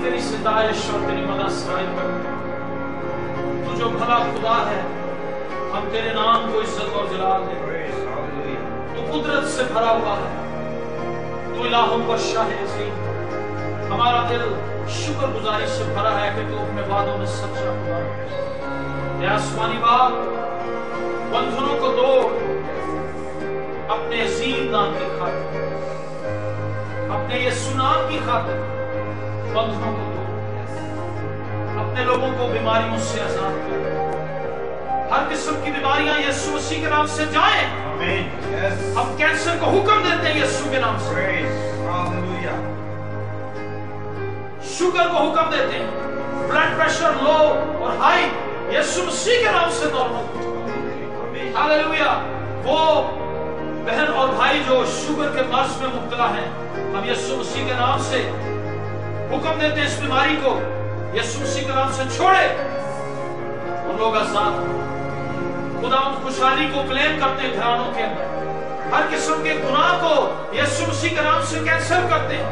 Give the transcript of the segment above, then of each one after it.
तेरी सताइश और तेरी मदद सराय करते हैं। तू जो भला खुदा है, हम तेरे नाम को इज्जत और जलाल देते हैं। तू कुदरत से भरा हुआ है, तू इलाहों पर शाह अज़ीम। हमारा दिल शुक्रगुजारी से भरा है कि तू अपने वादों में सच्चा खुदा है। आसमानी बाप, बंधनों को तोड़ अपने अजीम नाम की खातिर, अपने यीशु नाम की खातिर बंधनों को तोड़, अपने लोगों को बीमारियों से आजाद कर। हर किस्म की बीमारियां यीशु मसीह के नाम से जाएं। हम कैंसर को हुक्म देते हैं यीशु के नाम से। शुगर को हुक्म देते हैं, ब्लड प्रेशर लो और हाई यीशु मसीह के नाम से नॉर्मल। हालेलुया। वो बहन और भाई जो शुगर के मर्ज में मुब्तला हैं, हम यीशु मसीह के नाम से हुक्म देते हैं इस बीमारी को यीशु मसीह के नाम से छोड़े। उन लोग आजाद खुदा उन खुशहाली को क्लेम करते हैं घरानों के अंदर। हर किस्म के गुनाह को यीशु मसीह के नाम से कैंसिल करते हैं।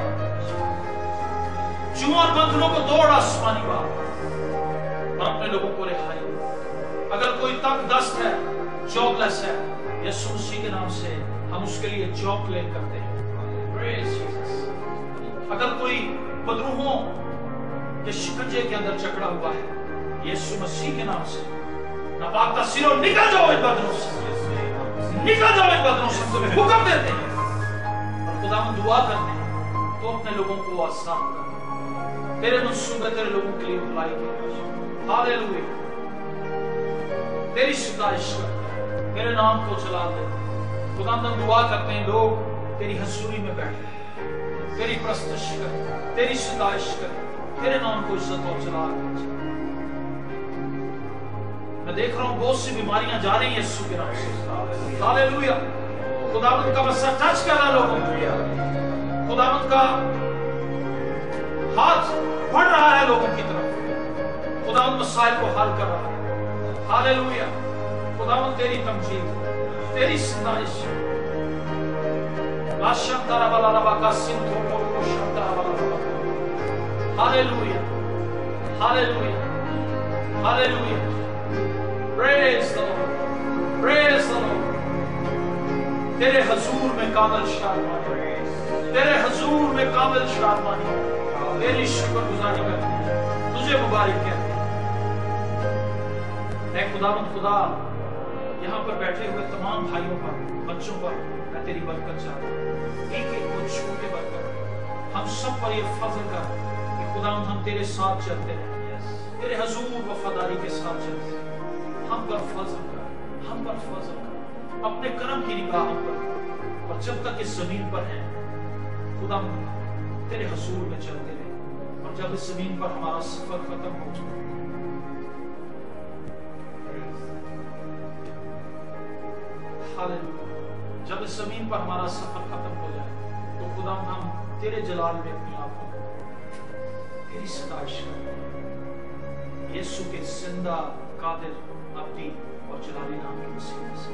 जुआ और बंधनों को तोड़ आसमानी बाप और अपने लोगों को रिहाई। अगर कोई तंग दस्त है, जॉबलेस है, यीशु मसीह के नाम से हम उसके लिए जॉब क्लेम करते हैं। अगर कोई बदरूहों के शिकंजे के अंदर जकड़ा हुआ है, यीशु मसीह के नाम से नापाक तस्वीरों निकल जाओ इन बदरों से, निकल जाओ इन बदरों से। तुम्हें हुक्म देते हैं और खुदा हम दुआ करते हैं तो अपने लोगों को आसान कर। तेरे मंसूबे तेरे लोगों के लिए भलाई के। हालेलुया। तेरी सताइश करते, तेरे नाम को चला दे। खुदा हम दुआ करते हैं लोग तेरी हजूरी में बैठे, तेरी प्रस्तुत कर, तेरी सताइश कर, तेरे नाम को इज्जत और चला दे। मैं देख रहा हूं बहुत सी बीमारियां जा रही हैं यीशु के नाम से। हालेलुया। खुदावंद का बसा टच कर रहा लोगों को। खुदावंद का हाथ बढ़ रहा है लोगों की तरफ। खुदावंद मसाइल को हल कर रहा है। हालेलुया। खुदावंद तेरी तमजीद, तेरी सताइश। लाशंतारा वाला रबा का सिंधु को शंतारा वाला रबा। Hallelujah. Hallelujah. Hallelujah. Praise the Lord. Praise the Lord. तेरे हजूर में कामिल शादमानी, तेरे हजूर में कामिल शादमानी, तेरी शुक्रगुजारी करते हैं, तुझे मुबारक कहते हैं। ऐ खुदावंद खुदा, यहाँ पर बैठे हुए तमाम भाइयों पर, बच्चों पर मैं तेरी बरकत चाहता हूँ। एक एक को छू के बरकत हम सब पर ये फजल कर कि खुदावंद हम तेरे साथ चलते हैं, तेरे हजूर वफादारी के साथ चलते हैं। हम पर फजल कर, हम पर फजल कर, अपने करम की निगाह हम पर कर। और जब तक इस जमीन पर हैं खुदा तेरे हजूर में चलते रहे। और जब इस जमीन पर हमारा सफर खत्म हो जाए, हालेलुया, जब इस जमीन पर हमारा सफर खत्म हो जाए तो खुदा हम तेरे जलाल में अपनी आंखों तेरी सताइश करें। यीशु के जिंदा कादिर अपनी और जलाली नाम की वसीले से।